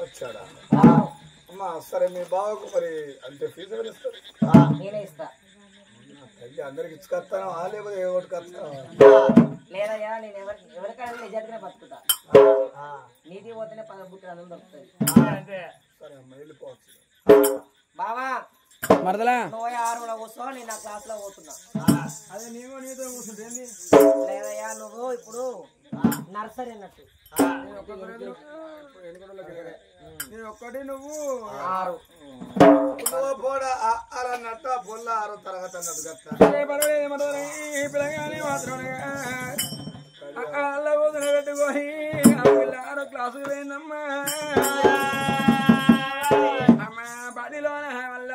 వచ్చాడా అమ్మా సరే మీ బావకు మరి అంటే ఫీజు ఎవరు ఇస్తారు నేనే ఇస్తా తల్లి అందరికి ఇచ్చుకొస్తాను లేకపోతే ఏ ఒకటి కస్తాను లేదయ్యా నేను ఎవరికైనా నిజాయితీగా బతుకుతా నీతి పోతేనే బుట్టి అందరం దొరుకుతుంది సరే అమ్మ వెళ్ళిపోవచ్చు బావా మరదలా నువ్వు 6 కూర్చో నేను నా క్లాస్ లో పోతున్నా అదే నీవు నీతో కూర్చుంటే లేదయ్యా నువ్వు ఇప్పుడు నర్సరీ అన్నట్టు నేను ఒక్కటి నువ్వు 6 పోడా అన్నట్టు ఆ పొల్ల 6వ తరగతి అన్నట్టు గట్ట పిల్లగానే మాత్రం పెట్టుకొని ఆ పిల్ల 6వ క్లాసుకు పోయిందమ్మా అమ్మ బడిలోన వల్ల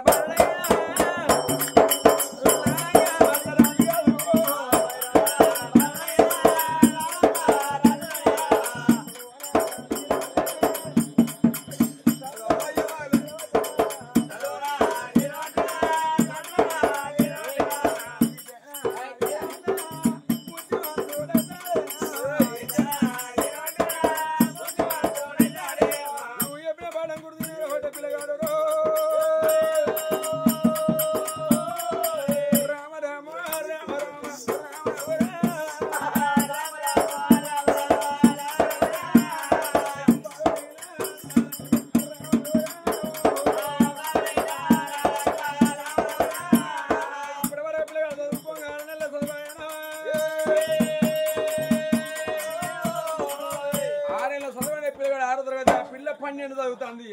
చదువుతుంది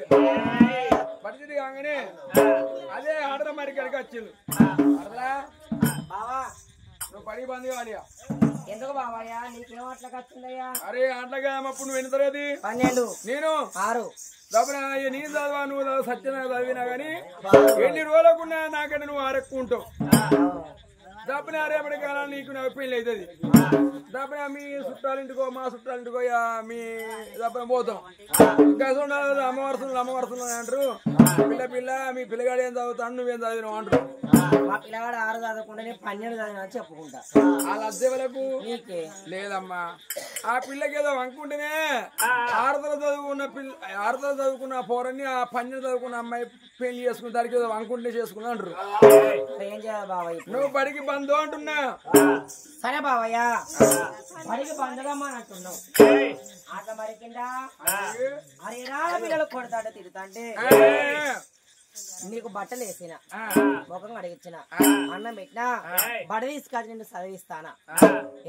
పరిస్థితి కాగానే అదే ఆడద మరి ఇక్కడికి వచ్చింది బావా నువ్వు పడి బంది కావాలి ఎందుకు బావయ్యా నీకేం అట్లా వచ్చిందయ్యా అరే అట్లా అప్పుడు నువ్వు ఎన్ని తరగతి 12 నేను 6 దబ్బున నేను చదవా నువ్వు సత్యన చదివినా గానీ ఎన్ని రోజులకున్నా నాకంటే నువ్వు ఆరెక్కుంటావు దబ్బున రేపటి కాలం నీకు నాకు పెళ్లి అవుతుంది దబ్బున మీ చుట్టాలింటికో మా చుట్టాలింటికో మీ దబ్బున పోతాం ఇంకా అమ్మవరుసలు అంటారు పిల్ల పిల్ల మీ పిల్లగాడు ఏం చదువుతాను నువ్వేం చదివినావు అంటారు మా పిల్లగాడు 6 చదవకుండా నేను 12 చదివినా అని చెప్పుకుంటా వాళ్ళ అద్దెవలకు నీకే లేదమ్మా ఆ పిల్లకి ఏదో వంకుంటేనే 6 చదువుకున్న పోరని ఆ 12 చదువుకున్న అమ్మాయి పెళ్లి చేసుకున్న దానికి ఏదో వంకుంటే చేసుకున్నా అంటారు ఏం చేయాలి బావయ్య నువ్వు బడికి బంధు అంటున్నా సరే బావయ్య బడికి బంధుగమ్మా అంటున్నావు అట్లా మరి కింద అరే రా పిల్లలు కొడతాడు తిరుగుతాంటే నీకు బట్టలు వేసిన ముఖం అడిగిచ్చిన అన్నం పెట్టినా బడ తీసుకొచ్చి నిన్ను చదివిస్తానా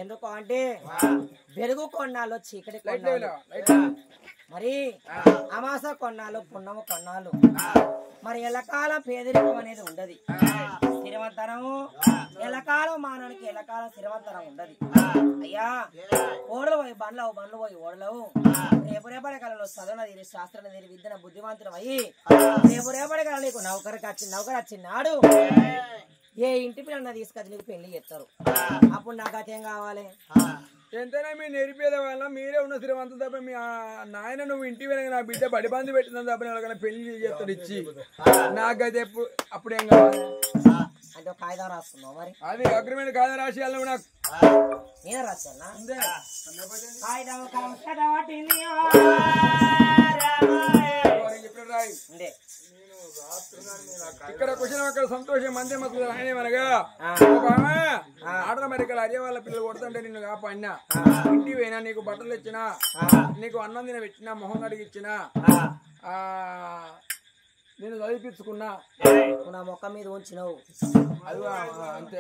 ఎందుకు అంటే వెలుగు కొన్నాళ్ళు చీకటి కొన్నాళ్ళు మరి అమాస కొన్నాళ్ళు పున్నము కొన్నాళ్ళు మరి ఎల్లకాలం పేదరికం అనేది ఉండదు స్థిరవంతరము ఎల్లకాలం మానవునికి ఎల్లకాలం స్థిరవంతరం ఉండదు అయ్యా ఓడలు పోయి బండ్లు పోయి ఓడలవు రేపటి కాలంలో చదువున తీరి శాస్త్రం తీరి విద్యన బుద్ధివంతులం అయ్యి రేపటి కాలం నీకు నౌకరు వచ్చినాడు ఏ ఇంటి పిల్లన్న తీసుకొచ్చి నీకు పెళ్లి చేస్తారు అప్పుడు నాకు అదేం కావాలి ఎంతైనా మీరు నేర్పేదే వల్ల మీరే ఉన్న శ్రీమంతం తప్ప మీ నాయన నువ్వు ఇంటి వెనక నా బిడ్డ బడిబంది పెట్టిన తప్ప ఎవరికైనా పెళ్లి చేస్తాడు ఇచ్చి నాకైతే అప్పుడేం కావాలి అంటే కాగితం రాసుకున్నావు మరి అది అగ్రిమెంట్ కాగితం రాసి నువ్వు నాకు నేనే రాశానా రాయి ఇక్కడ క్వశ్చన్ అక్కడ సంతోషం మందే మస్తు ఆయనేమనగా ఆడల మరి ఇక్కడ అదే వాళ్ళ పిల్లలు కొడుతుంటే నిన్ను కాపాడినా ఇంటికి పోయినా నీకు బట్టలు ఇచ్చినా నీకు అన్నం తిన పెట్టినా మొహం కడిగిచ్చినా నేను చదివిపించుకున్నా నా మొక్క మీద ఉంచినావు అది అంతే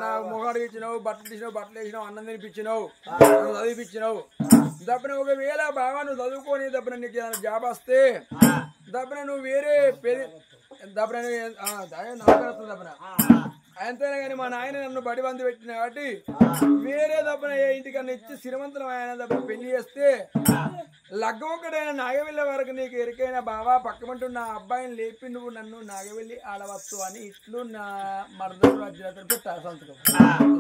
నా మొహం అడిగిచ్చినావు బట్టలు తీసినావు బట్టలు వేసినావు అన్నం తినిపించినావు నువ్వు చదివిపించినావు దబ్బన ఒకవేళ బాగా నువ్వు చదువుకొని దబ్బన నీకు ఏదైనా జాబ్ వస్తే దబ్బన నువ్వు వేరే దబ్బన దబ్బన అంతేనా కానీ మా నాయన నన్ను బడిబంది పెట్టిన కాబట్టి వేరే దబ్బన ఏ ఇంటికన్నా ఇచ్చి శ్రీమంతులం ఆయన దబ్బన పెళ్లి చేస్తే లగ్గొక్కడైనా నాగవెల్లి వరకు నీకు ఎరికైనా బావా పక్కమంటూ నా అబ్బాయిని లేపి నువ్వు నన్ను నాగవెల్లి ఆడవచ్చు అని ఇట్లు నా మరదలు వజ్రవతి పెట్టాలి సంతకం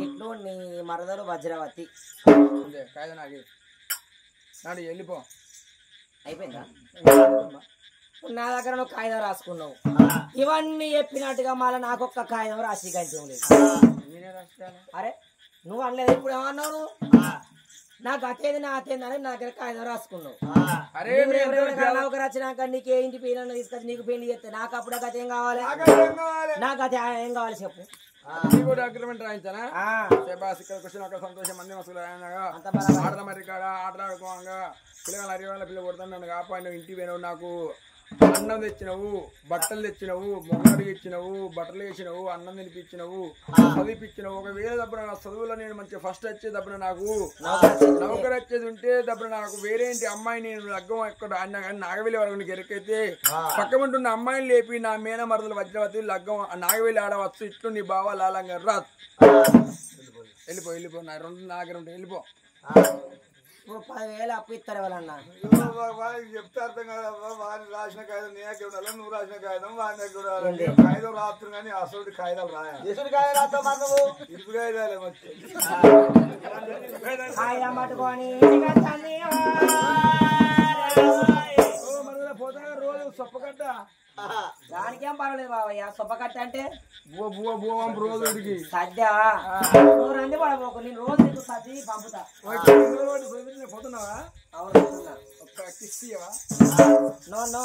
ఇట్లు నీ మరదలు వజ్రవతి కాదు నాగే నాడు వెళ్ళిపో అయిపోయిందా నా దగ్గర నువ్వు కాగితం రాసుకున్నావు ఇవన్నీ చెప్పినట్టుగా మళ్ళీ నాకొక్క కాగితం రాసి గంటం లేదు అరే నువ్వు అనలేదు ఇప్పుడు ఏమన్నావు నా గతేది నా అతేంది అని నా దగ్గర కాగితం రాసుకున్నావు. అరే ఒకరు వచ్చినాక నీకు ఏ ఇంటి పేర్లను తీసుకొచ్చి నీకు పెళ్లి చేస్తే నాకు అప్పుడు గత ఏం కావాలి? నాకు గత ఏం కావాలి చెప్పు. కూడా అగ్రిమెంట్ రాయించానా? ఇక్కడికి వచ్చిన అక్కడ సంతోషం మంది మసులు ఆటల మరి కాడ ఆటలాడుకోగా పిల్లలు అరి వాళ్ళ పిల్లలు కొడతాను నన్ను కాపాడినావు. ఇంటికి పోయినావు, నాకు అన్నం తెచ్చినవు, బట్టలు తెచ్చినవు, మొంగడికి ఇచ్చినవు, బట్టలు వేసినవు, అన్నం తినిపించినవు, చదివిపించినవు. ఒకవేళ దబ్బున నా చదువులో నేను మంచిగా ఫస్ట్ వచ్చేది దబ్బున నాకు నౌకరు వచ్చేది ఉంటే దబ్బున నాకు వేరేంటి అమ్మాయి నేను లగ్గం ఎక్కడ అన్న కానీ నాగవేలి వరకు గెరకైతే పక్కమంటున్న అమ్మాయిని లేపి నా మేన మరదలు వజ్రవతి లగ్గం నాగవేలి ఆడవచ్చు. ఇట్లు నీ బావ లాలంగా రాదు. వెళ్ళిపో నా రెండు నాగరు ఉంటాయి. వెళ్ళిపో. 10,000 అప్పు ఇస్తారు ఎవరన్నా? చెప్తే అర్థం కదా. వాడిని రాసిన కాగితం నీ దగ్గర ఉండాలి, నువ్వు రాసిన కాగితం వాడి దగ్గర ఉండాలి. కాగితం రాత్రు కానీ అసలు కాగితాలు రాయాలి. ఇరుపు కాగితాలే వచ్చి కాగితం పట్టుకొని రోజు సొప్పకట్ట దానికేం పర్వాలేదు బాబయ్య. సొప్పకట్ట అంటే రోజుకి సద్య నువ్వు రంది పడబోకు. నేను రోజు నీకు సర్ది పంపుతా. పోతున్నావా? అవును. No no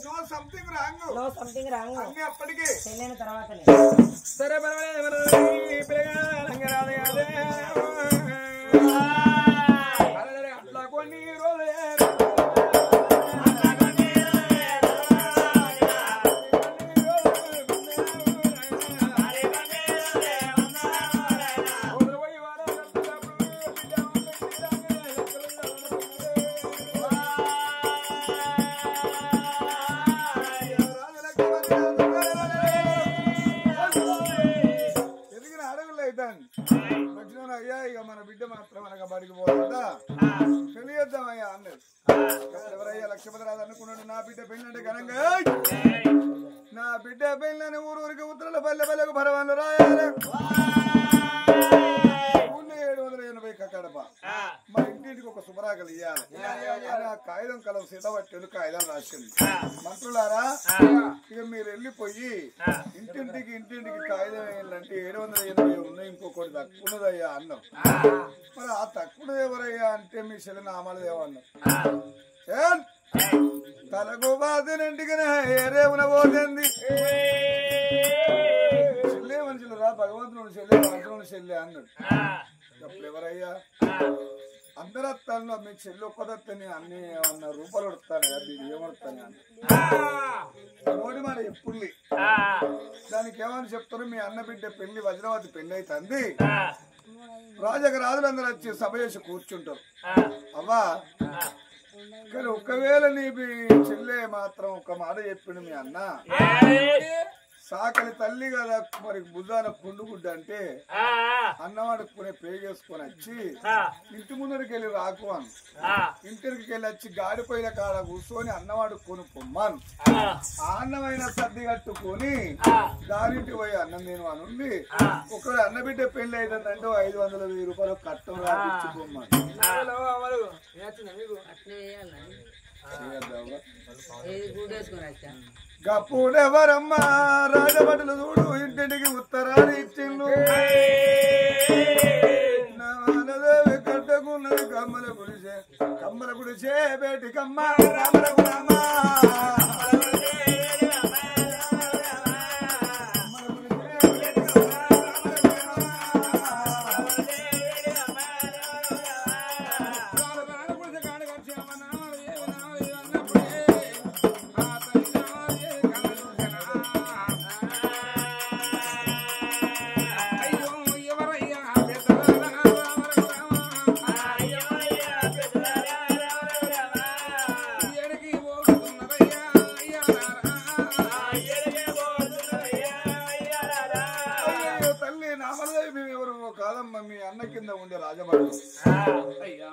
no something wrong. No something wrong. అన్ని అప్పటికే పెళ్ళైన తర్వాతనే. సరే అట్లా కొన్ని రోజులు అయ్యా ఇక మన బిడ్డ మాత్రం మనకు బడికి పోతుందా తెలియద్దామయ్యా అన్నది. ఎవరయ్యా లక్ష్మీపతి రాదు అనుకున్నాడు. నా బిడ్డ పెళ్ళి అంటే ఘనంగా నా బిడ్డ పెళ్ళని ఊరికి ఉత్తరాల పల్లె పల్లెకు భరవాళ్ళు రాయాలి. ఊళ్ళో 780 కడప మా ఇంటింటికి ఒక శుభరాకలు ఇవ్వాలి. ఆ కాగితం కలవ సీతబట్టెలు కాగితాలు రాసింది. మంత్రులారా ఇక మీరు వెళ్ళిపోయి ఇంటింటికి కాగితం వేయాలంటే 780 ఉన్నాయి, ఇంకొకటి తక్కువ ఉన్నదయ్యా అన్నాం. మరి ఆ తక్కువ ఎవరయ్యా అంటే మీ చెల్లి నామాలు ఏమన్నాం. తలకు బాధినంటికి ఏరేమున పోతుంది. చెల్లే మనుషులు రా భగవంతుడు చెల్లె మంత్రులు చెల్లె అన్నాడు. అప్పుడు ఎవరయ్యా అందరూ వస్తాను మీ చెల్లి ఒక్కదత్తని అన్ని ఏమన్నా రూపాయలు వస్తాను కదా మీరు ఏమవుతాను అని మోడీ మాట ఎప్పుడు దానికి ఏమని చెప్తారు. మీ అన్న బిడ్డ పెళ్లి వజ్రవతి పెళ్లి అవుతుంది. రాజక రాజులందరూ వచ్చి సభ చేసి కూర్చుంటారు. అవ్వా కానీ ఒకవేళ నీ చెల్లె మాత్రం ఒక మాట చెప్పిండు మీ అన్న సాకలి తల్లి కదా మరి బుధాన కుండుగుడ్డ అంటే అన్నవాడుకునే పేగేసుకొని వచ్చి ఇంటి ముందరికి వెళ్ళి రాకు అని ఇంటికి వెళ్ళి వచ్చి గాడిపోయిన కాడ కూర్చొని అన్నవాడు కొని పొమ్మాను. ఆ అన్నమైన సర్ది కట్టుకొని దారింటికి పోయి అన్నం నేను అనుండి ఒకవేళ అన్న బిడ్డ పెళ్లి అయితుందంటే 500,000 రూపాయలు కట్టం రాపించి పొమ్మాను. గప్పుడెవరమ్మా రాజభటులు చూడు ఇంటింటికి ఉత్తరాలు ఇచ్చిండు. నాదేవి కట్టకున్నది కమ్మల గుడిసే బేటికమ్మ రామల గుడమ్మా మీ అన్న కింద ఉండే రాజభటులు అయ్యా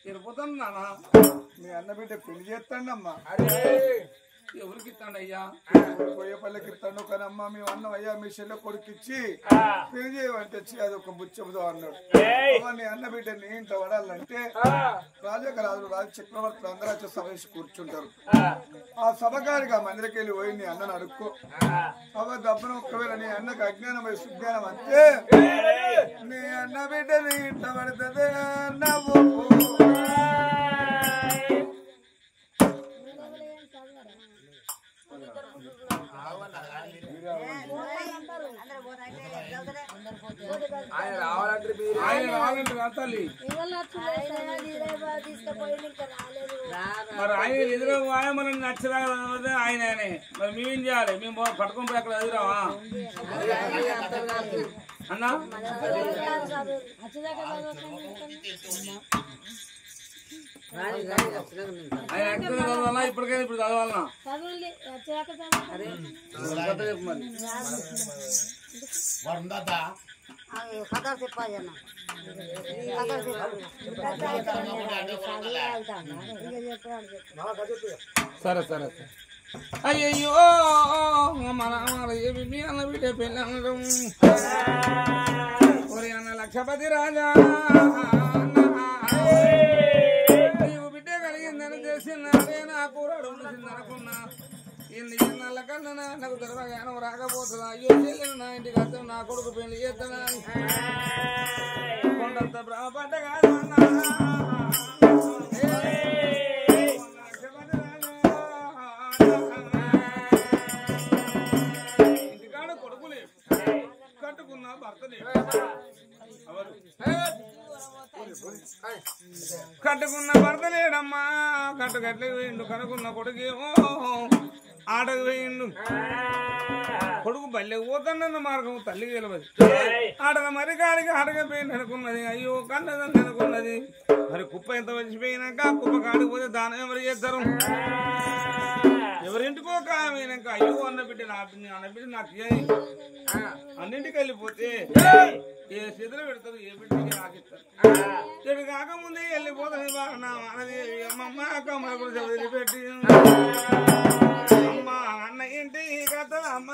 తిరుపతి నాన్న మీ అన్న బిడ్డ పెళ్లి చేస్తాండమ్మా. ఎవరికి ఇస్తాడు అయ్యా? పోయే పల్లెకి ఇస్తాడు కానీ అమ్మ మేము అన్నం అయ్యా మీ చెల్లె కొడుకు ఇచ్చి పెళ్లి చేయమంటే తెచ్చి అది ఒక ముచ్చబుదో అన్నాడు. నీ అన్న బిడ్డ నీ ఇంట్లో పడాలంటే రాజు చక్రవర్తులు అందరూ వచ్చి సభ వేసి కూర్చుంటారు. ఆ సభకారిగా మందిరకి వెళ్ళి పోయి నీ అన్నను అడుక్కో. సభ దబ్బను ఒక్కవేళ నీ అన్నకు అజ్ఞానం సుజ్ఞానం అంటే నీ అన్న బిడ్డ నీ ఇంట్లో పడుతుంది నవ్వు. ఆయన రావాలంటే తల్లి మరి ఆయన ఎదురు మనం నచ్చదా ఆయననే మరి మేమేం చేయాలి? మేము పట్టుకొని పోయి అక్కడ ఎదురావా అన్నా? ఆయన ఎక్కడ చదవాలన్నా ఇప్పటికైనా ఇప్పుడు చదవాలన్నా? సరే సరే అయ్యో మన మీ అన్న బిడ్డ పెళ్ళి అనడం ఒరే అన్న లక్షపతి రాజా నీవు బిడ్డ కలిగిందని తెలిసిందే నా కూరాడు అనుకున్నా. ఎన్ని ఎన్నాళ్ళ కన్నా నాకు దొరకగానం రాకపోతుందా? అయ్యో చెల్లెను నా ఇంటికి వస్తాను నా కొడుకు పెళ్లి చేస్తానా కొండంత పడ్డ కాదు అన్నా. ఇంటికాడ కొడుకు లేడు, కట్టుకున్న భర్త లేడు. కట్టుకున్న భర్త లేడమ్మా, కట్టుకట్లకి పోయిండు. కనుకున్న కొడుకేమో ఆటకు పోయిండు. కొడుకు బల్లెకి పోతాడన్న మార్గం తల్లికి తెలియదు. ఆటల మరి కాడికి ఆటగా పోయింది అనుకున్నది. అయ్యో కన్నదని అనుకున్నది. మరి కుప్ప ఎంత వచ్చిపోయినాక కుప్ప కాడికి పోతే దానం ఎవరు చేస్తారు? ఎవరింటికో కాయమైనాక అయ్యో అన్న బిడ్డ అన్న బిడ్డ నాకు అన్నింటికి వెళ్ళిపోతే ఏ చేతులు పెడతారు, ఏ బిడ్డకి రాకిస్తారు. చెడు కాకముందే వెళ్ళిపోతుంది అమ్మ కమ్మల కూడా వదిలిపెట్టి అమ్మ అన్న ఇంటి కథ అమ్మ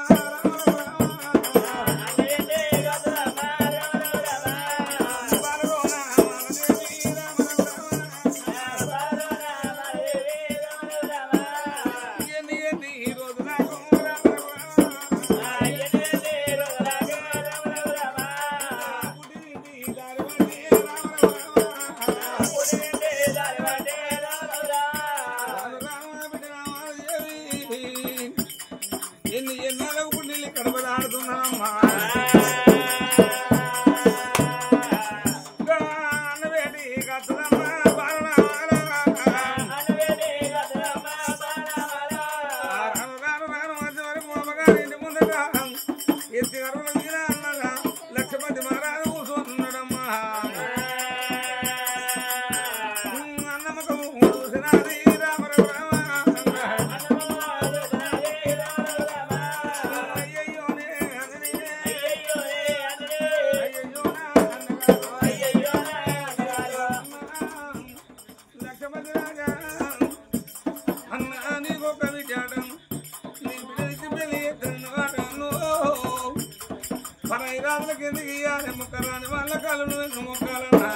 ముక్కరాని వాళ్ళ కాలు మొక్కాలన్నా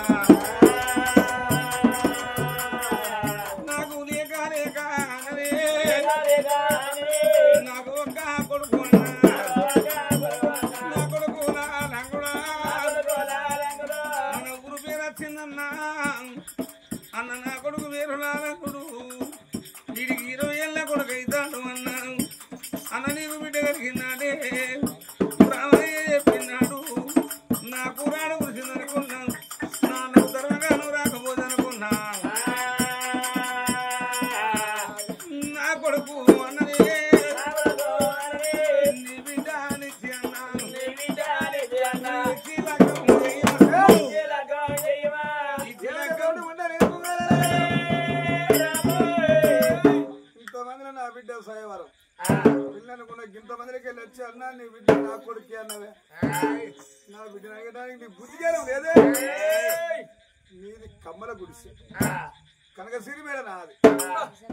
నాకు లేక లేక నాకు ఒక్క కొడుకు నా కొడుకు లంగుడా మన ఊరు పేరు వచ్చిందన్నా అన్న నా కొడుకు వేరు లంగుడు వీడికి 20 ఏళ్ళ కొడుకు అవుతాడు అన్నాను. అన్న నీకు బిడ్డ కలిగిందాడే రామయ్య చెప్పినాడు. నా కూరాడు కురిసిందనుకున్నా, నాకు త్వరగా నువ్వు రాకపోదనుకున్నా. నా కొడుకు అన్నదే నీ బిడ్డ నిచ్చి అన్నాను. ఇంతమందిలో నా బిడ్డ సయవరం పిల్లనుకున్న ఇంతమందికి వెళ్ళి వచ్చి అన్నా నీ బిడ్డ నా కొడుకు అన్నదే. నా బిడ్డ అడగడానికి నీ బుద్ధి జ్ఞానం లేదే. నీది కమ్మల గుడిసె, కనకసిరి మేడ నాది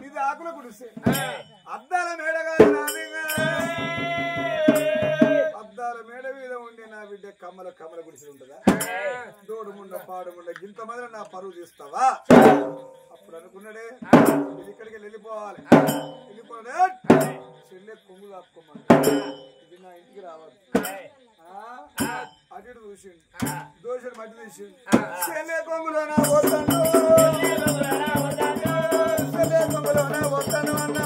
ఇది ఆకుల గుడిసె అద్దాల మేడ కాదు నాది అద్దాల మేడ మీద ఉండి నా బిడ్డ కమ్మల కమ్మల గుడిసె ఉంటుందా దోడు ముండ పాడు ముండ గింత మొదలు నా పరువు తీస్తావా అప్పుడు అనుకున్నాడే ఇక్కడికి వెళ్ళిపోవాలి వెళ్ళిపోలే చెల్లె కొమ్ము కాపుకోమని ఇది నా ఇంటికి రావాలి అటు చూసిండు దోషుడు మట్టి తీసిండు చెల్లె కొమ్ములోన వస్తాను చెల్లె కొమ్ములోన వస్తాను అన్నా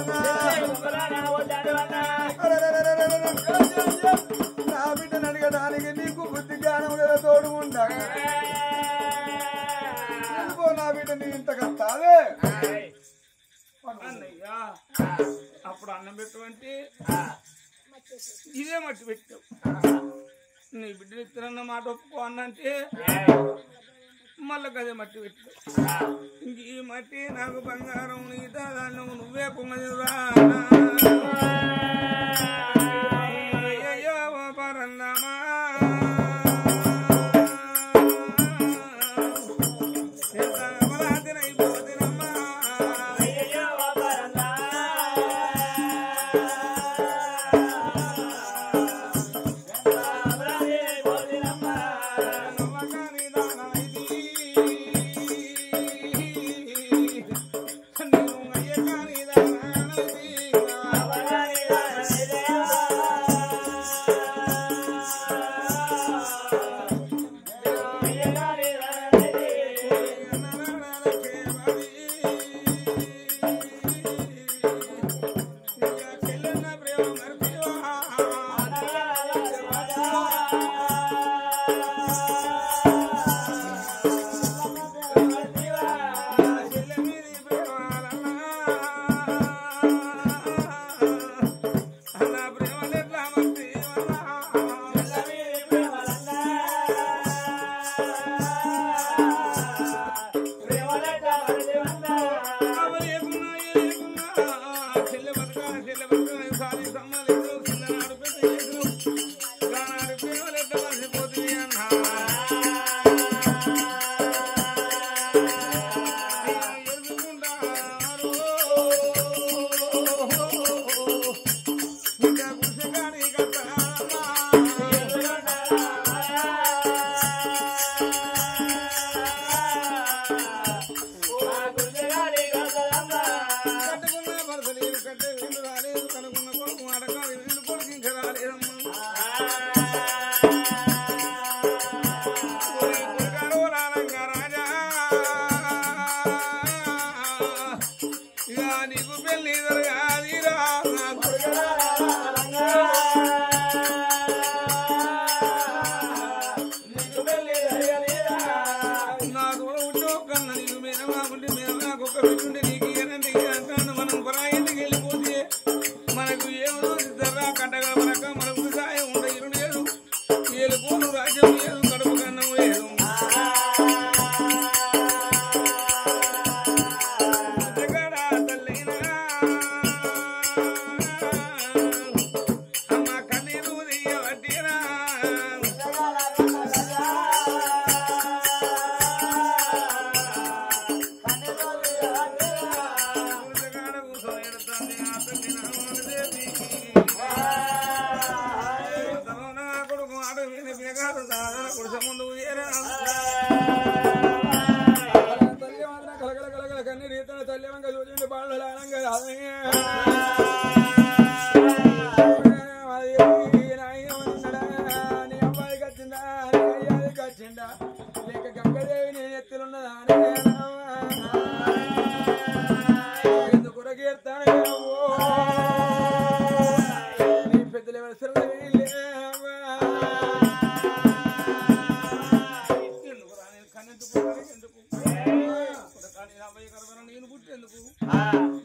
నా బిడ్డను అడగడానికి నీకు బుద్ధి జ్ఞానం లేదా తోడు ఉండా నా బిడ్డ నీ ఇంతగా కాదే అన్నయ్యా అప్పుడు అన్నం పెట్టమంటే ఇదే మట్టి పెట్టావు నీ బిడ్డలు ఇస్తారన్న మాట ఒప్పుకో అన్నంటే మళ్ళీ గదే మట్టి పెట్టావు ఇంక ఈ మట్టి నాకు బంగారం నీతా దాన్ని నువ్వే పొంగదిరా అయ్యో పరందమా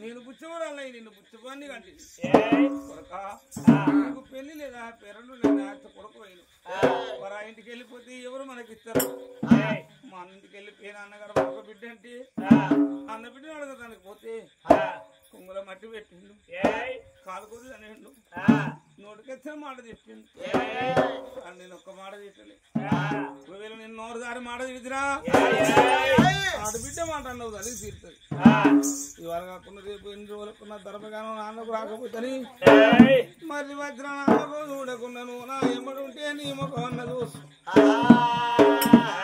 నేను బుచ్చవరాలై నిన్ను బుచ్చవాన్ని కంటి కొడకా నీకు పెళ్లి లేదా పెరడు లేదా కొడుకు పోయిన మరి ఆ ఇంటికి వెళ్ళిపోతే ఎవరు మనకిస్తారు మా అన్నింటికి వెళ్ళిపోయిన అన్నగారు ఒక బిడ్డ అంటే అన్న బిడ్డను అడగదానికి పోతే కుంగుల మట్టి పెట్టిండు కాలుకూరు అనేండు నోటికొచ్చిన మాట చెప్పింది అని నేను ఒక్క మాట చెప్పలే ఒకవేళ నేను నోరు దారి మాట చెబుతున్నా ఆడబిడ్డ మాట అన్నావు తల్లి తీరుతుంది ఇవాళ కాకుండా రేపు ఎన్ని రోజులకు నా ధర్మగానం నాన్నకు రాకపోతే మరి వజ్ర నాన్నకు చూడకుండా నువ్వు నా ఎమ్మడు ఉంటే నీ ముఖం అన్న చూసు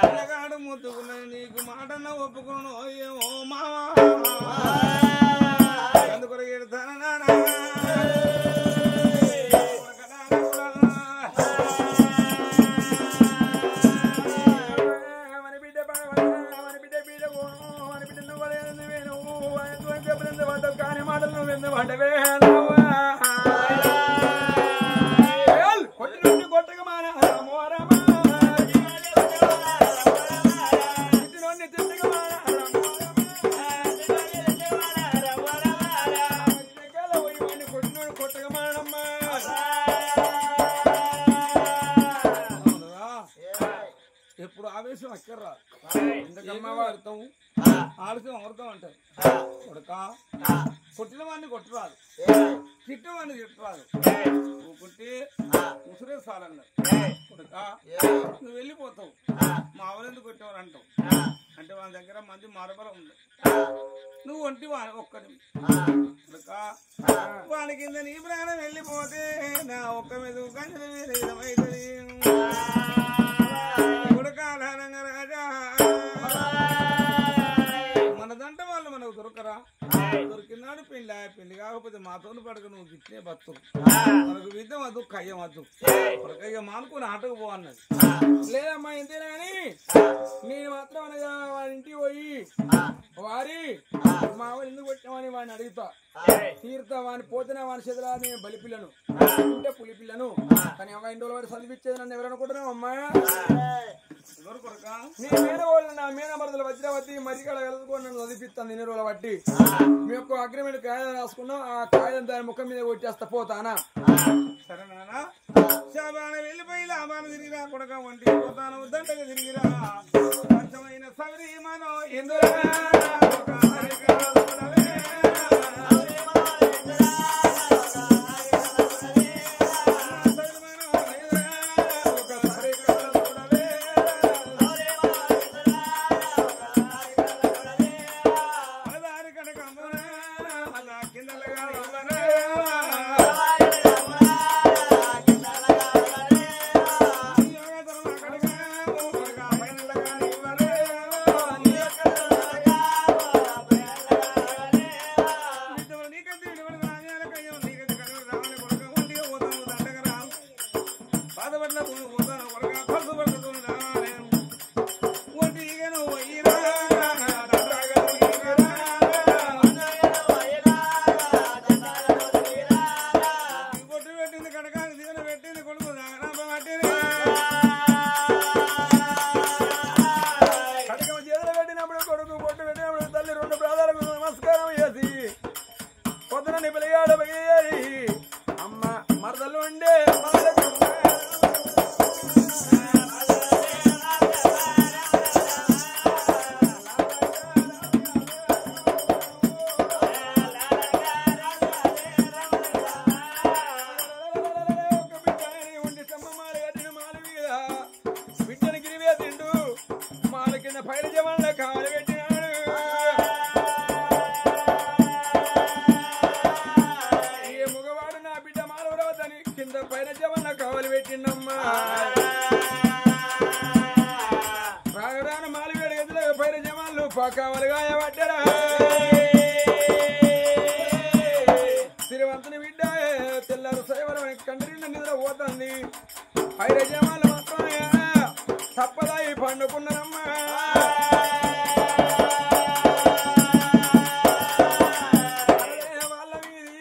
పిల్లగాడు ముద్దుకున్నది నీకు మాట అన్న ఒప్పుకున్నాను ఏమో మావా అందుకొరకు ఎడతాను నాన్న కాని మాటలు నువ్వు కొట్టి కొట్టగా మాన కొట్టగా మానమ్మా ఎప్పుడు ఆవేశం అక్కర్రా ఎందుకమ్మా అర్థం ఆలస్యం అమృతం అంటారు కొడక కొట్టిన వాడిని కొట్టరాదు తిట్టిన వాడిని తిట్టరాదు ఊకుంటే ముసురే సాలన్నారు కొడక నువ్వు వెళ్ళిపోతావు మా అవరెందుకు కొట్టేవారు అంటావు అంటే వాళ్ళ దగ్గర మంది మరబలం ఉంది నువ్వు ఒంటి వాని ఒక్కడి కొడక వాని కింద నీ ప్రాణం వెళ్ళిపోతే నా ఒక్క మీద కంచెల మీద ఇదమైతుంది రాజా మన దంట వాళ్ళు మనకు దొరకరా దొరికినాడు పెళ్లి కాకపోతే మాతో పడక నువ్వు గిట్లే బతు మనకు విద్య వద్దు కయ్యం వద్దు కయ్య మానుకుని ఆటకు పో అన్నది లేదమ్మా ఇంతేనా కానీ నేను మాత్రం అనగా వాడి ఇంటికి పోయి వారి మా వాళ్ళు ఎందుకు కొట్టామని వాడిని అడుగుతా తీరుతా వాడిని పోతున్నా వాని చేతులా నేను బలిపిల్లను అంటే పులిపిల్లను కానీ ఒక 2 రోజుల వాడు చదివిచ్చేది నన్ను ఎవరనుకుంటున్నావు అమ్మా నీ మేనవాళ్ళు నా మేనమరదలు వజ్రవతి మరికడ వెళ్తుకొని నన్ను చదివిస్తాను 2 రోజుల బట్టి మీ యొక్క అగ్రిమెంట్ కాగితం రాసుకున్నాం ఆ కాగితం దాని ముఖం మీద కొట్టేస్తా పోతానా సరే నాన్న శాబాన వెళ్ళిపోయి లాభాన్ని తిరిగిరా కొడక వంటి పోతాను దండగా తిరిగిరా పంచమైన సవరి మనో ఎందురా శ్రీవంతుని బిడ్డ తెల్లారు సైవరం కండ్రి నిద్ర పోతుంది ఐరజమాలు మాత్రమే తప్పదాయి పండుకున్నారమ్మా వాళ్ళ మీది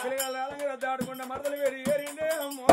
పిల్లగాళ్ళ దాడుకుండా మరదలు వేడి ఏరిండే అమ్మా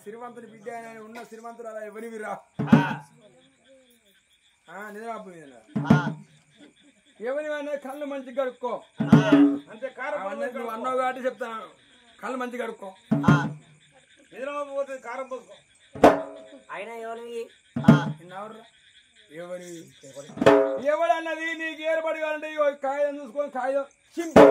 శ్రీమంతుని బిడ్డ ఆయన ఉన్న శ్రీమంతుడు అలా ఎవరివిరా నిజాపోయింది ఎవరివైనా కళ్ళు మంచి కడుక్కో అంతే నువ్వు అన్నావు కాబట్టి చెప్తాను కళ్ళు మంచి కడుక్కో నిద్రపోతే కారం పోసుకో అయినా ఎవరివి ఎవడన్నది నీకు ఏర్పడి కావాలంటే కాగితం చూసుకొని కాగితం చింపు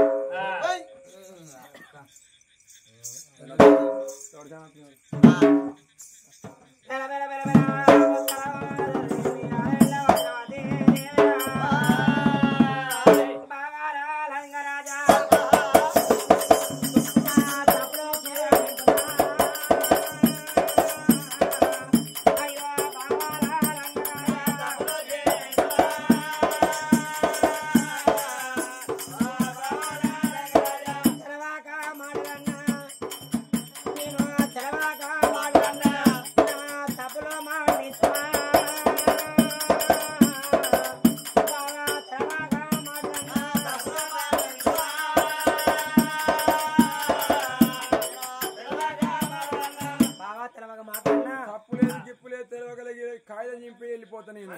కాగితం చింపి వెళ్ళిపోతా నేను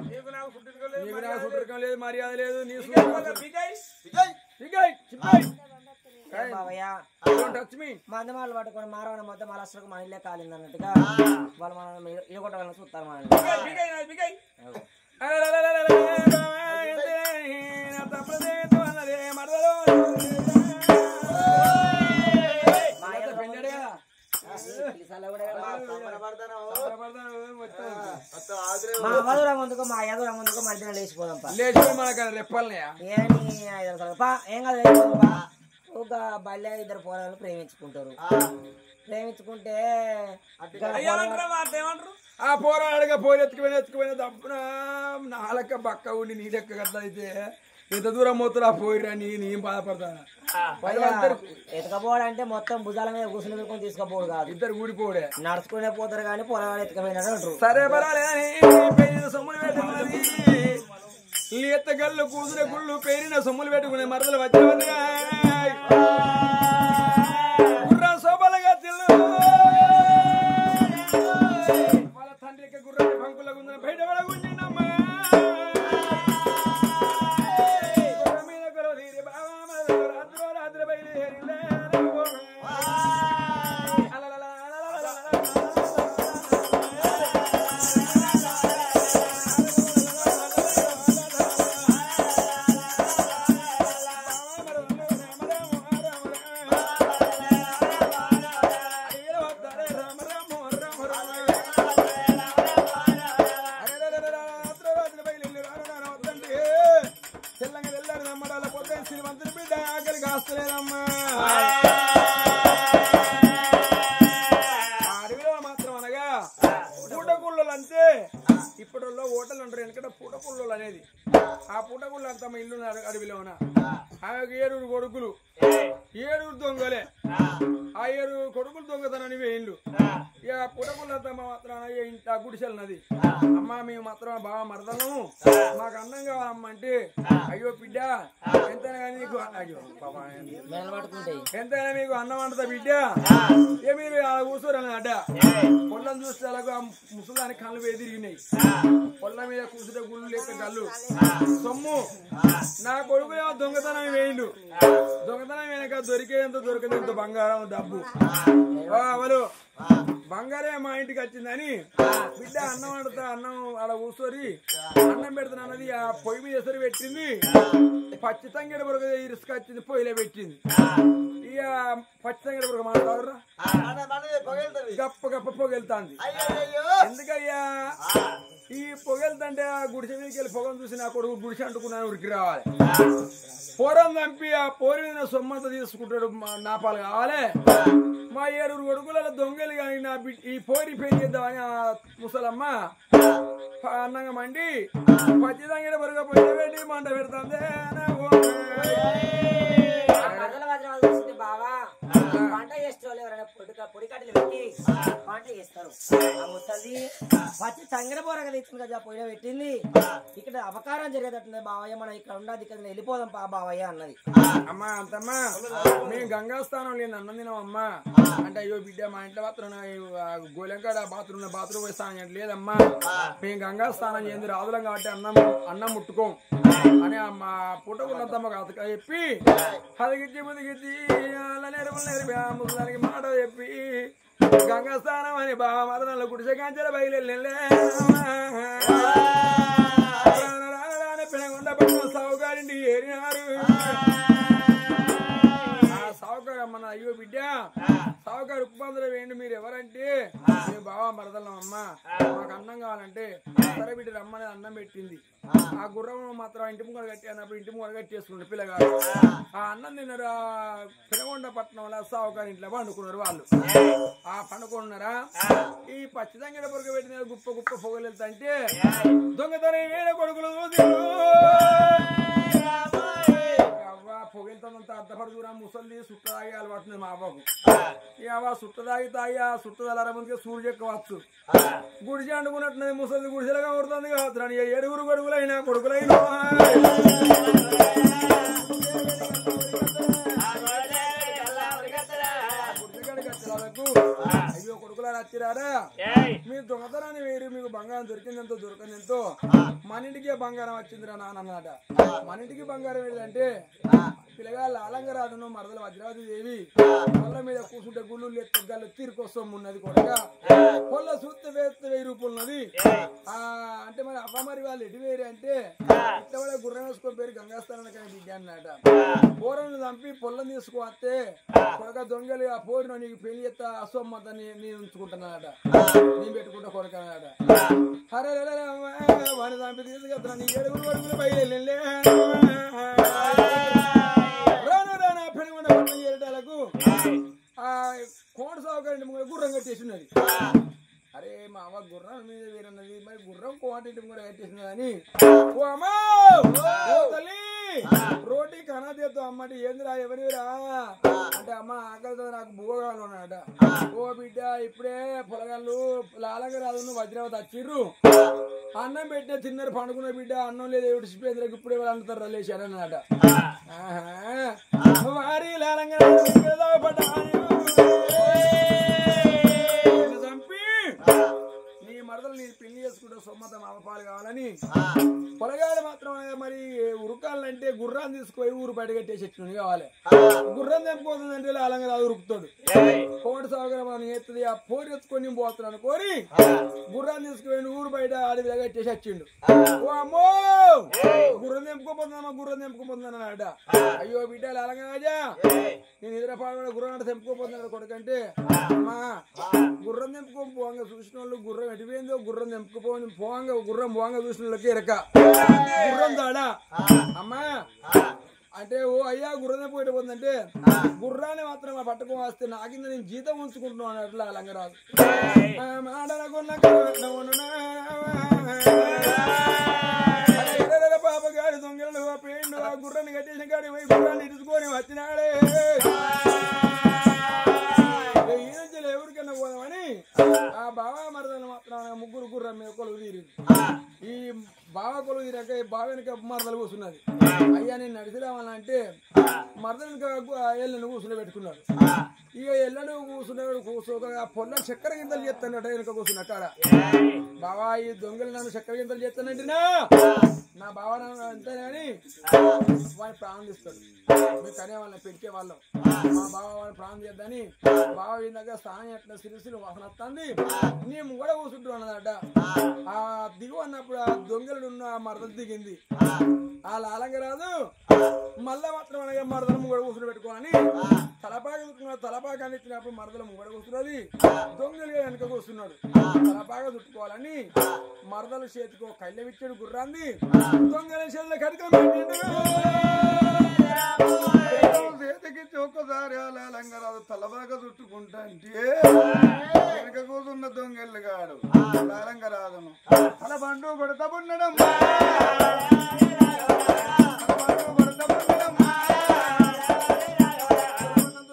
నీకు నాకు సుట్టకం లేదు మర్యాద లేదు నీ మందమాలు పట్టుకొని మారవన మొత్తం మహారాష్ట్రకు మన ఇల్లే కాలింది అన్నట్టుగా వాళ్ళు మనం ఇవ్వగొట్టాలని చూస్తారు మన మా మధుర ముందుకు మా ఎదుర ముందుకు మధ్యన లేచిపోదాం ఏం కాదు లేచిపోదాం ఒక బల్య ఇద్దరు పోరాలు ప్రేమించుకుంటారు ప్రేమించుకుంటే ఆ పోరాడుగా ఎత్తుకుపోయిన తప్పున నాలక బక్క ఉండి నీ లెక్క కదా అయితే ఎంత దూరం పోతున్నా పోయిరా నేను బాధపడతాను ఎత్తుకపోవడం అంటే మొత్తం భుజాల మీద కూర్చుని పెట్టుకుని తీసుకుపోడు కాదు ఇద్దరు ఊడిపోడే నడుచుకునే పోతారు కానీ పొలాలు ఎత్తుకపోయినాడు అంటారు సరే పరాలి సొమ్ములు పెట్టుకున్నది ఎత్త గల్లు కూతురే గుళ్ళు పేరిన సొమ్ములు పెట్టుకునే మరదలు వచ్చేవన్నీ గుర్రం శోభలుగా తెల్లు వాళ్ళ తండ్రికి గుర్రాన్ని పంకుల గుందని బయట పడకుండామ్మా రాత్రి బయలుదేరి అడవిలో మాత్రం అనగా పూటగుళ్ళు అంటే ఇప్పటిలో ఓటలు అంటారు ఎందుకంటే పూటగుళ్ళు అనేది ఆ పూటగుళ్ళు అంతా మా ఇల్లు అడవిలోన ఆమెకు 7 కొడుకులు 7 దొంగలే ఆ 7 కొడుకులు దొంగతనని ఇల్లు ఇక పూటగుళ్ళు అంతా మాత్రం ఇంత గుడిసెలన్నది అమ్మ మేము మాత్రం బాగా మరదలము మాకు అన్నం కావాలమ్మ అంటే అయ్యో బిడ్డ ఎంతైనా కానీ నీకు ఎంతైనా మీకు అన్నం వండుతా బిడ్డ ఏ మీరు అలా కూర్చోరని అడ్డ పొల్లం చూస్తే అలాగా ముసలానికి కళ్ళు తిరిగినాయి పొల్ల మీద కూర్చుంటే గుళ్ళు లేక కళ్ళు సొమ్ము నా కొడుకునేమో దొంగతనం వేయండు దొంగతనం వెనక దొరికేంత దొరికేంత బంగారం డబ్బు అవలు బంగారే మా ఇంటికి వచ్చిందని బిడ్డ అన్నం వండుతా అన్నం ఆడ కూర్చొని అన్నం పెడతాను అన్నది ఆ పొయ్యి మీద ఎసరు పెట్టింది పచ్చి తంగేడు బురక ఇసుక వచ్చింది పొయ్యిలో పెట్టింది ఇక పచ్చి తంగేడు బురక మాట్లాడరా గప్ప గప్ప పొగెళ్తాంది ఎందుకయ్యా ఈ పొగెళ్తుంటే ఆ గుడిసె మీదకి వెళ్ళి పొగను చూసి నా కొడుకు గుడిసె అంటుకున్నాను ఉరికి రావాలి పోరం చంపి ఆ పోరి మీద సొమ్మంతా తీసుకుంటాడు నా పాలు కావాలి మా 7 కొడుకుల దొంగలు కానీ నా ఈ పోరి పెళ్లి చేద్దామని ఆ ముసలమ్మ అన్నంగా మండి పచ్చి తంగేడు బురక పొయ్యి పెట్టి మంట పెడుతుంది బావా వంట చేసేవాళ్ళు ఎవరైనా పొట్టు ముందుగా పొడి కట్టెలు పెట్టి వంట చేస్తారు. ఆ ముసలి పచ్చి చంగడ బోరగా తెచ్చింది కదా పొయ్యిలో పెట్టింది. ఇక్కడ అపకారం జరిగేటట్టుంది బావయ్య, మనం ఇక్కడ ఉండదు ఇక్కడ వెళ్ళిపోదాం పా బావయ్య అన్నది. అమ్మా అంతమ్మా మేము గంగా స్థానం లేని అన్నం తినమమ్మా అంటే, అయ్యో బిడ్డ మా ఇంట్లో బాత్రూమ్ గోలెంకాడ బాత్రూమ్ పోయి స్నానం చేయడం లేదమ్మా, మేము గంగా స్నానం చేయండి రాదులం కాబట్టి అన్నం ముట్టుకోం అని మా పుట్టకున్నంతమ్మ కథ చెప్పి అదిగిచ్చి ముదిగిచ్చి ముసలానికి మాట చెప్పి గంగా స్నానం అని బాగా మదనలో గుడిసె కాంచెల బయలుదేరి పెనగొండ పట్టిన సావుగారింటికి ఏరినారు. సావుకారు మన అయ్యో బిడ్డ సావుకారు ఉప్పుబందులో వేయండి మీరు ఎవరంటే, మేము బావా మరదలం అమ్మ మాకు అన్నం కావాలంటే సరే బిడ్డ రమ్మని అన్నం పెట్టింది. ఆ గుర్రం మాత్రం ఇంటి ముంగడ కట్టి అన్నప్పుడు ఇంటి ముంగడ కట్టేసుకుంటారు పిల్లగారు. ఆ అన్నం తిన్నారు. పెనగొండ పట్టణంలో సావుకారు ఇంట్లో పండుకున్నారు వాళ్ళు. ఆ పండుకున్నారా ఈ పచ్చిదంగడ పొరక పెట్టిన గుప్ప గుప్ప పొగలు వెళ్తాంటే దొంగతనం ఏడ కొడుకులు పొగెళ్తానంత అర్థపడి దూరం ముసలి సుట్ట తాగి అలవాటున్నది మా బాబు. ఇక సుట్ట తాగి ఆ సుట్ట తలార ముందుగా సూర్యుడు ఎక్కవచ్చు. గుడిసె అంటుకున్నట్టున్నది ముసలి గుడిసెలుగా కొడుతుంది కావచ్చు. ఏడుగురు కొడుకులైనా కొడుకులైనా అయ్యో కొడుకులారా వచ్చిరారా, మీరు దొంగతనాన్ని వేరు, మీకు బంగారం దొరికిందంతో దొరకనంతో మన ఇంటికే బంగారం వచ్చిందిరా నాన్న అన్నమాట. మన ఇంటికి బంగారం ఏంటంటే పిల్లగాళ్ళ అలంగరాదును మరదల వజ్రావతి దేవి పొల్ల మీద కూసుంటే గుళ్ళు ఎత్తగాళ్ళు తీరుకొస్తాం ఉన్నది కొడగా పొల్ల చూస్తే వేస్తే 1000 రూపాయలు ఉన్నది. అంటే మరి అవ్వ మరి వాళ్ళు ఎటు వేరే అంటే ఇట్లా గుర్రం వేసుకొని పేరు గంగాస్థానానికి బిడ్డ అన్నట. పోరను చంపి పొల్లం తీసుకువస్తే కొడక దొంగలు ఆ పోరిన నీకు పెళ్లి చేస్తా అసోమ్మత నేను ఉంచుకుంటున్నానట, నేను పెట్టుకుంటా కొడక అన్నట. అరే వాడిని చంపి తీసుకెళ్తున్నా నీ 7 కొడుకులు బయలుదేరి పెనుగొండ పట్టణం చేరటాలకు ఆ కోట సాగుకారింటి ముందు గుర్రం కట్టేసినది. అరే మా అవ్వ గుర్రం మీద వేరన్నది, మరి గుర్రం కోటింటి కూడా కట్టేసినది అని ఓ అమ్మా తల్లి రోటీ కనాదేతో అమ్మటి ఏందిరా ఎవరిరా అంటే అమ్మ ఆకలితో నాకు బువ్వగాలు ఉన్నాడట. ఓ బిడ్డ ఇప్పుడే పొలగాళ్ళు లాలంగా రాదు వజ్రావతి వచ్చిర్రు, అన్నం పెట్టిన తిన్నారు పండుకున్న బిడ్డ అన్నం లేదు విడిచిపోయింది ఇప్పుడే వాళ్ళు అంటారు లేచారన్నట. వారి లాలంగా చంపి నీ మరదలు నీ పెళ్లి చేసుకుంటే సొమ్మత మామపాలు కావాలని పొలగాలు మాత్రం మరి ఉరకాలంటే గుర్రాన్ని తీసుకుపోయి ఊరు బయట కట్టేసి కావాలి. గుర్రం తెంపుకోతుందంటే లాలంగా రాదు ఉరుకుతాడు. కోటి సౌకర్యం ఎత్తుంది ఆ పోరు ఎత్తుకొని పోతున్నాను కోరి గుర్రాన్ని తీసుకుపోయి ఊరు బయట అడవిలో కట్టేసి వచ్చిండు. ఓ అమ్మో గుర్రం తెంపుకోపోతుందమ్మా గుర్రం తెంపుకోపోతుందని అన్నాడ. అయ్యో బిడ్డ లాలంగా రాజా నేను ఎదురపాడు గుర్రం అంటే తెంపుకోపోతున్నాడు కొడుకంటే, అమ్మా గుర్రం తెంపుకొని పోంగ చూసిన వాళ్ళు గుర్రం ఎటుపోయిందో గుర్రం తెంపుకుపోని పోంగ గుర్రం పోంగ చూసిన వాళ్ళకి ఎరక గుర్రం దాడా అమ్మా అంటే ఓ అయ్యా గుర్రం తెంపుకోపోతుందంటే గుర్రాన్ని మాత్రం పట్టుకో వస్తే నాకింద నేను జీతం ఉంచుకుంటున్నాను అన్నట్లు లంగరాదు పాప గారి దొంగలు పేండు ఆ గుర్రాన్ని కట్టేసిన కాడి పోయి గుర్రాన్ని ఇటుకొని వచ్చినాడే ఈ నుంచి ఎవరికైనా పోదామని ఆ బావ మరదలు మాత్రం ముగ్గురు గుర్రం మీద కొలువు తీరి ఈ బావ కొలువు తీరాక బావ వెనుక మరదలు కూర్చున్నది. అయ్యా నేను నడిచి రావాలంటే మరదలు ఎల్లను కూర్చుని పెట్టుకున్నాడు. ఇక ఎల్లను కూర్చున్నాడు కూర్చోక పొల్ల చక్కెర గింతలు చేస్తానట వెనుక కూర్చున్న కాడ. బావా ఈ దొంగలు నన్ను చక్కెర గింతలు చేస్తానంటేనా నా బావ అంతేనని వాడిని ప్రాణం తీస్తాడు. మీరు కనే వాళ్ళని పెంచే వాళ్ళం మా బావ వాడిని ప్రాణం చేద్దని బావ ఇందాక స్నానం ఎట్లా సిరిసిలు వాసన వస్తుంది నీ ముంగడ కూర్చుంటూ అన్నదట. ఆ దిగు అన్నప్పుడు ఆ దొంగలు ఉన్న మరదలు దిగింది. ఆ లాలంగా రాదు మళ్ళా మాత్రం అనగా మరదలు ముంగడ కూర్చుని పెట్టుకోవాలని తలపాగా అందించినప్పుడు మరదలు ముంగడ కూర్చున్నది. దొంగలుగా వెనక కూర్చున్నాడు. తలపాగా చుట్టుకోవాలని మరదలు చేతికి కళ్ళెం ఇచ్చాడు గుర్రాన్ని. దొంగల చేతిలో కడికం చేతికి ఒక్కసారి లాలంగరాదు తలబాగా చుట్టుకుంటా అంటే వెనక కూతున్న దొంగలు గాడు లాలంగరాదును తల బండు కొడతా ఉండడం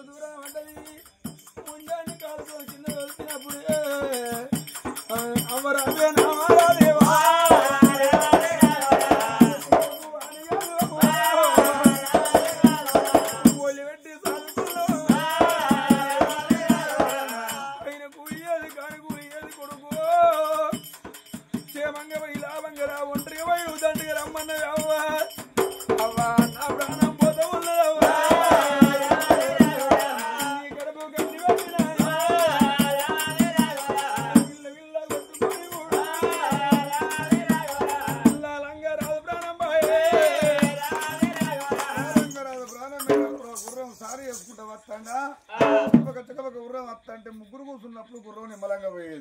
దూరం అంటది ముండానికి కాదు ఉన్నప్పుడు గుర్రం నిమ్మలంగా పోయేది